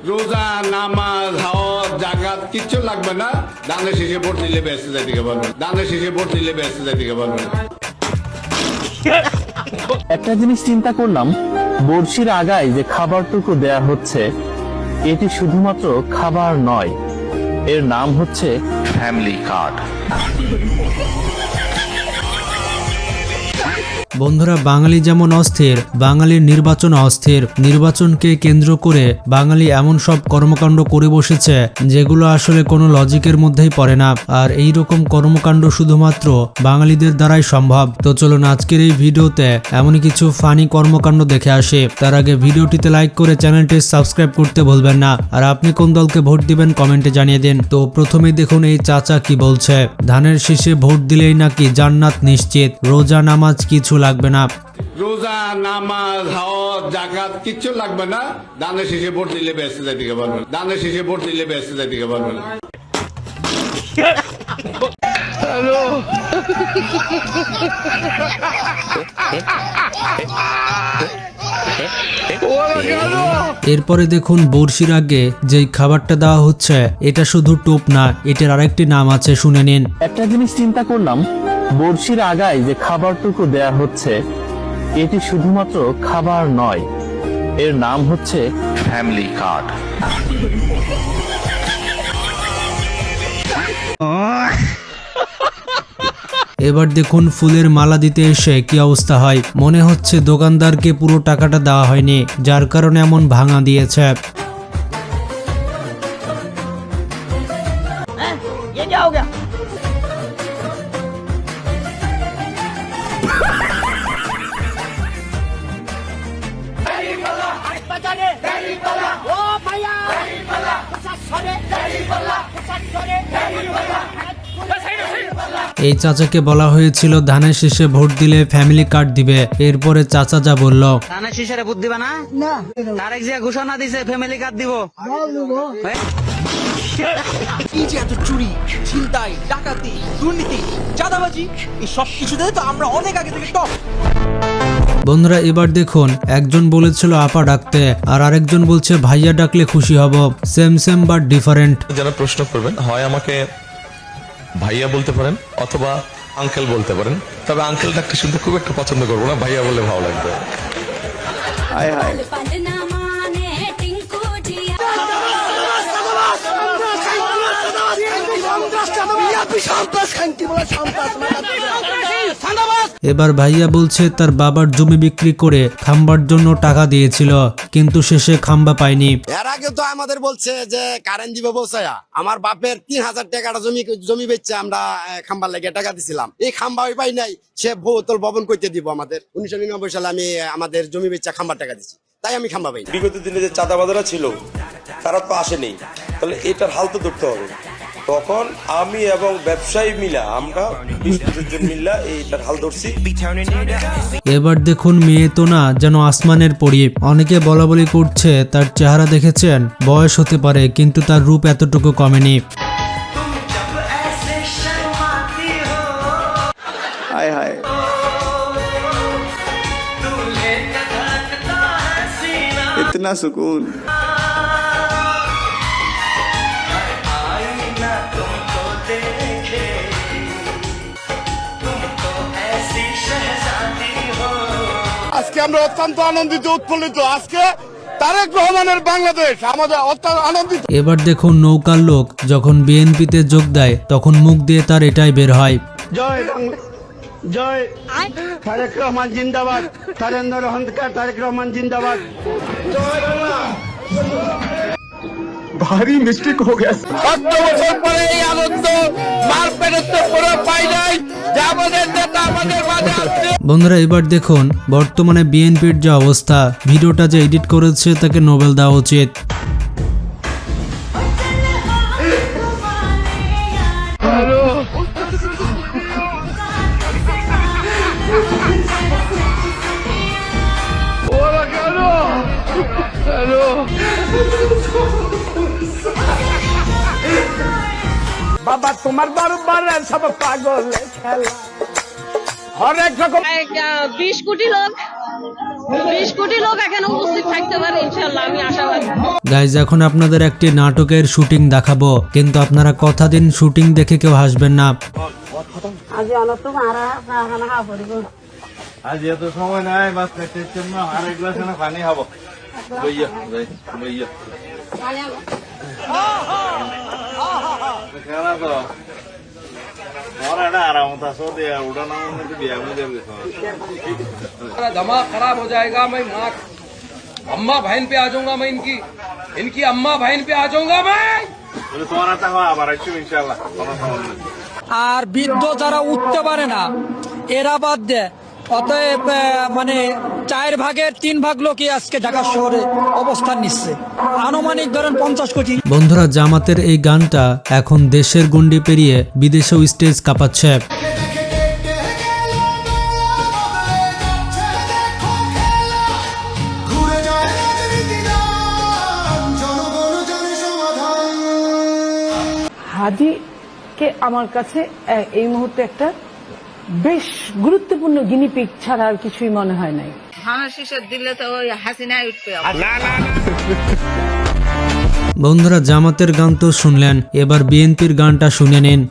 রোজা নামাজ হজ জাকাত কিচ্ছু লাগবে না, দানের শেষে ভোট দিলে ব্যস্ত যাইতে পারবেন, দানের শেষে ভোট দিলে ব্যস্ত যাইতে পারবেন। একটা জিনিস চিন্তা করলাম, বড়শির আগায় যে খাবারটুকু দেয়া হচ্ছে এটি শুধুমাত্র খাবার নয়, এর নাম হচ্ছে ফ্যামিলি কার্ড। বন্ধুরা, বাঙালি যেমন অস্থির, বাঙালির নির্বাচন অস্থির। নির্বাচনকে কেন্দ্র করে বাঙালি এমন সব কর্মকাণ্ড করে বসেছে যেগুলো আসলে কোনো লজিকের মধ্যেই পড়ে না। আর এই রকম কর্মকাণ্ড শুধুমাত্র বাঙালিদের দ্বারাই সম্ভব। তো চলুন আজকের এই ভিডিওতে এমনই কিছু ফানি কর্মকাণ্ড দেখে আসি। তার আগে ভিডিওটিতে লাইক করে চ্যানেলটি সাবস্ক্রাইব করতে ভুলবেন না। আর আপনি কোন দলকে ভোট দিবেন কমেন্টে জানিয়ে দিন। তো প্রথমেই দেখুন এই চাচা কি বলছে। ধানের শীষে ভোট দিলেই নাকি জান্নাত নিশ্চিত, রোজা নামাজ কিছু লাগবে না। রোজা নামাজ হজ জাকাত কিচ্ছু লাগবে না, দানের শেষে ভোট দিলে ব্যস্ত যাইতে পারবেন, দানের শেষে ভোট দিলে ব্যস্ত যাইতে পারবেন। এরপরে দেখুন বড়শির আগে যেই খাবারটা দেওয়া হচ্ছে এটা শুধু টোপ না, এটার আরেকটি নাম আছে, শুনে নিন। একটা জিনিস চিন্তা করলাম, বড়শির আগায় যে খাবারটুকু দেয়া হচ্ছে এটি শুধুমাত্র খাবার নয়, এর নাম হচ্ছে ফ্যামিলি কার্ড। এবার দেখুন ফুলের মালা দিতে এসে কি অবস্থা হয়। মনে হচ্ছে দোকানদারকে পুরো টাকাটা দেওয়া হয়নি, যার কারণে এমন ভাঙা দিয়েছে। এই চাচাকে বলা হয়েছিল ধানের শীষে ভোট দিলে ফ্যামিলি কার্ড দিবে। এরপরে চাচা যা বলল, ধানের শীষের ভোট দিবা না? তারেক জিয়া ঘোষণা দিছে ফ্যামিলি কার্ড দিব। এই যে এত চুরি, ছিনতাই, ডাকাতি, দুর্নীতি, চাঁদাবাজি, এই সব কিছুতে তো আমরা অনেক আগে থেকে টপ। বন্ধুরা এবার দেখুন, একজন বলেছিল আপা ডাকতে আর আরেকজন বলছে ভাইয়া ডাকলে খুশি হব। Same same but different. যারা প্রশ্ন করবেন হয় আমাকে ভাইয়া বলতে পারেন অথবা আঙ্কেল বলতে পারেন, তবে আঙ্কেল ডাকতে শুনতে খুব একটা পছন্দ করবো না, ভাইয়া বলে ভালো লাগবে। হায় হায়। এবার ভাইয়া বলছে তার বাবার জমি বিক্রি করে খাম্বার জন্য টাকা দিয়েছিল, কিন্তু শেষে খাম্বা পায়নি। এর আগে তো আমাদের বলছে যে কারেন্ট দিবে বসায়া, আমার বাপের 3000 টাকাটা জমি বেচছে আমরা খাম্বার লাগে টাকা দিছিলাম, এই খাম্বা ওই পাই নাই, সে বহুতল ভবন করতে দিব আমাদের। 1999 সালে আমি আমাদের জমি বেচা খাম্বার টাকা দিচ্ছি, তাই আমি খাম্বা পাই। বিগত দিনে যে চাঁদাবাজারা ছিল তারা তো আসেনি, তাহলে এটার হাল তো ধরতে হবে। তখন আমি এবং ব্যবসায়ী মিলা আমরা 20 জন মিলা এইটার হাল ধরছি। এবার দেখুন মেয়ে তো না যেন আসমানের পরি। অনেকে বলা বলি করছে তার চেহারা দেখেছেন, বয়স হতে পারে কিন্তু তার রূপ এতটুকু কমেনি। হায় হায়। इतना सुकून। আজকে আমরা অত্যন্ত আনন্দিত উৎফুল্লিত, আজকে তারেক রহমানের বাংলাদেশ আমাদের অত্যন্ত আনন্দিত। এবার দেখুন নৌকার লোক যখন বিএনপিতে যোগ দেয় তখন মুখ দিয়ে তার এটাই বের হয়, জয় বাংলা, জয় তারেক রহমান জিন্দাবাদ, তারেন্দ্র অহংকার তারেক রহমান জিন্দাবাদ, জয় বাংলা। भारी मिस्टेक हो गया। 7 বছর পরে এই আনন্দ মার পেটের তো পুরো পাই নাই, যা আমাদের নেতা আমাদের মাঝে আছে। বন্ধুরা এবার দেখুন বর্তমানে বিএনপির যে অবস্থা, ভিডিওটা যে এডিট করেছে তাকে নোবেল দেওয়া উচিত। বাবা তোমার বারবার সব পাগল খেলা, হরেক রকম 20 কোটি লোক 20 কোটি লোক এখানে উপস্থিত থাকতে পারে ইনশাআল্লাহ, আমি আশাবাদী। গাইজ এখন আপনাদের একটি নাটকের শুটিং দেখাবো, কিন্তু আপনারা কথা দিন শুটিং দেখে কেউ হাসবেন না। আজ এত সময় নাই, বাস জন্য আরেক গ্লাস পানি খাবো। লইয়া লইয়া খেলা তো आराम उड़ाना दिमाग खराब हो जाएगा। मैं माँ अम्मा बहन पे आ जाऊंगा, मैं इनकी अम्मा बहन पे आ जाऊंगा मैं। আর বৃদ্ধ যারা উঠতে পারে না এরা বাদ দেয়, অতএব মানে 4 ভাগের 3 ভাগ লোকই আজকে ঢাকা শহরে অবস্থান নিচ্ছে, আনুমানিক ধরেন 50 কোটি। বন্ধুরা, জামাতের এই গানটা এখন দেশের গণ্ডি পেরিয়ে বিদেশেও স্টেজ কাঁপাচ্ছে। হাদিকে আমার কাছে এই মুহূর্তে একটা বেশ গুরুত্বপূর্ণ গিনিপিগ ছাড়া আর কিছুই মনে হয় নাই। দিলে তো ওই হাসিনাই উঠবে। বন্ধুরা, জামাতের গান তো শুনলেন, এবার বিএনপির গানটা শুনে নিন।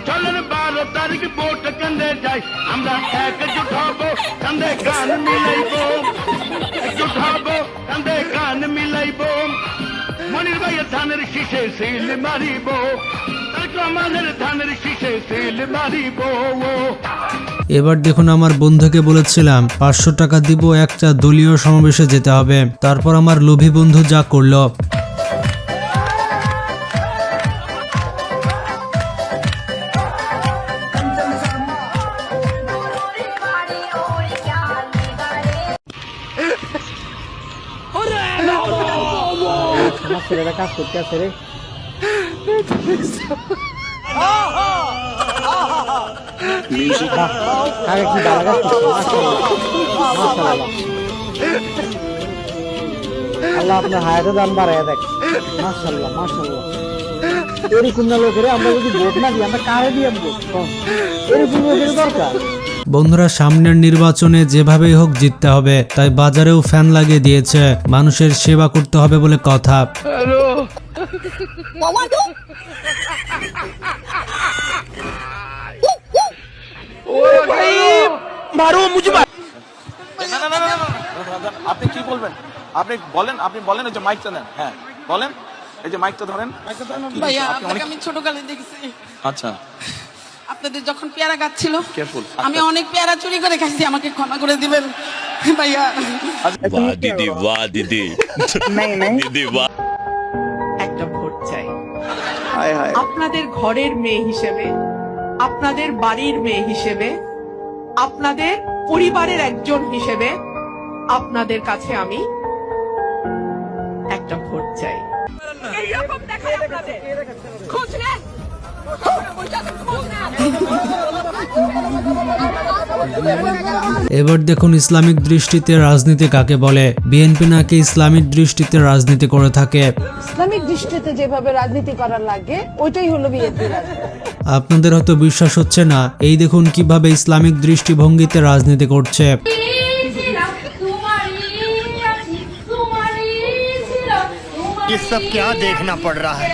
চলেন 12 তারিখ ভোট কেন্দ্রে যাই, আমরা একজোট হব, কান্দে গান মিলাইব, একজোট হব, কান্দে গান মিলাইব, মনির ভাইয়ের ধানের শীষে সিল মারিব, রহমানের ধানের শীষে সিল মারিব। এবার দেখুন, আমার বন্ধুকে বলেছিলাম 500 টাকা দিব, একটা দলীয় সমাবেশে যেতে হবে, তারপর আমার লোভী বন্ধু যা করলো। কাজ করতে আছে রে। আল্লাহ আপনার হায়াতে দান বাড়াইয়া দেখ। মাশাআল্লাহ মাশাআল্লাহ। এরকম না লোকের আমরা যদি ভোট না দিই, আমরা কারে দিয়ে ভোট? এরকম লোকের দরকার। বন্ধুরা, সামনের নির্বাচনে যেভাবেই হোক জিততে হবে, তাই বাজারেও ফ্যান লাগিয়ে দিয়েছে, মানুষের সেবা করতে হবে বলে কথা। আপনি কি বলবেন? আপনি বলেন, এই যে মাইকটা নেন। হ্যাঁ বলেন, এই যে মাইকটা ধরেন। ভাইয়া, আপনাকে আমি ছোটকালে দেখেছি। আচ্ছা, আপনাদের যখন পেয়ারা গাছ ছিল, আমি অনেক পেয়ারা চুরি করে খাইছি, আমাকে ক্ষমা করে দিবেন ভাইয়া। দিদি বাহ দিদি দিদি বাহ। একটা ভোট চাই আপনাদের ঘরের মেয়ে হিসেবে, আপনাদের বাড়ির মেয়ে হিসেবে, আপনাদের পরিবারের একজন হিসেবে আপনাদের কাছে আমি একটা ভোট চাই। এইরকম দেখায় আপনাদের খোঁজ নেন। এবার দেখুন ইসলামিক দৃষ্টিতে রাজনীতি কাকে বলে। বিএনপি নাকি ইসলামিক দৃষ্টিতে রাজনীতি করে থাকে। ইসলামিক দৃষ্টিতে যেভাবে রাজনীতি করার লাগে ওইটাই হলো বিএনপি রাজনীতি। আপনাদের হয়তো বিশ্বাস হচ্ছে না, এই দেখুন কিভাবে ইসলামিক দৃষ্টিভঙ্গিতে রাজনীতি করছে। ये सब क्या देखना पड़ रहा है?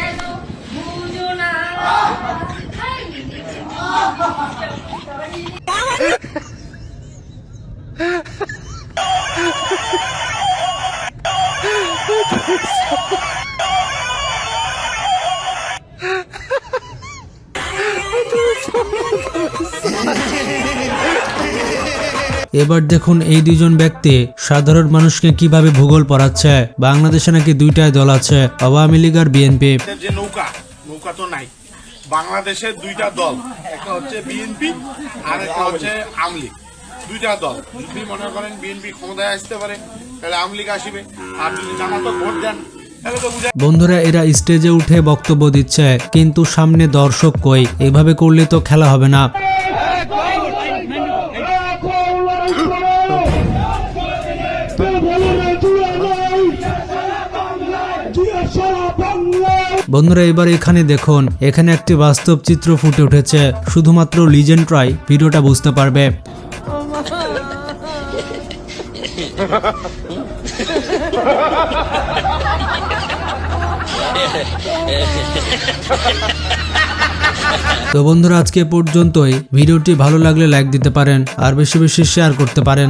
এবার দেখুন এই দুজন ব্যক্তি সাধারণ মানুষকে কিভাবে ভূগোল পড়াচ্ছে। বাংলাদেশে নাকি 2টাই দল আছে, আওয়ামী লীগ আর বিএনপি। যে নৌকা তো নাই, বাংলাদেশে 2টা দল, একটা হচ্ছে বিএনপি আর একটা হচ্ছে আওয়ামী লীগ। 2টা দল, যদি মনে করেন বিএনপি ক্ষমতায় আসতে পারে তাহলে আওয়ামী লীগ আসবে, আর যদি জামাতে ভোট দেন তাহলে তো বুঝা। বন্ধুরা, এরা স্টেজে উঠে বক্তব্য দিচ্ছে, কিন্তু সামনে দর্শক কই? এভাবে করলে তো খেলা হবে না। বন্ধুরা এবার এখানে দেখুন, এখানে একটি বাস্তব চিত্র ফুটে উঠেছে, শুধুমাত্র লিজেন্ডরাই ভিডিওটা বুঝতে পারবে। তো বন্ধুরা আজকে পর্যন্তই। ভিডিওটি ভালো লাগলে লাইক দিতে পারেন আর বেশি বেশি শেয়ার করতে পারেন।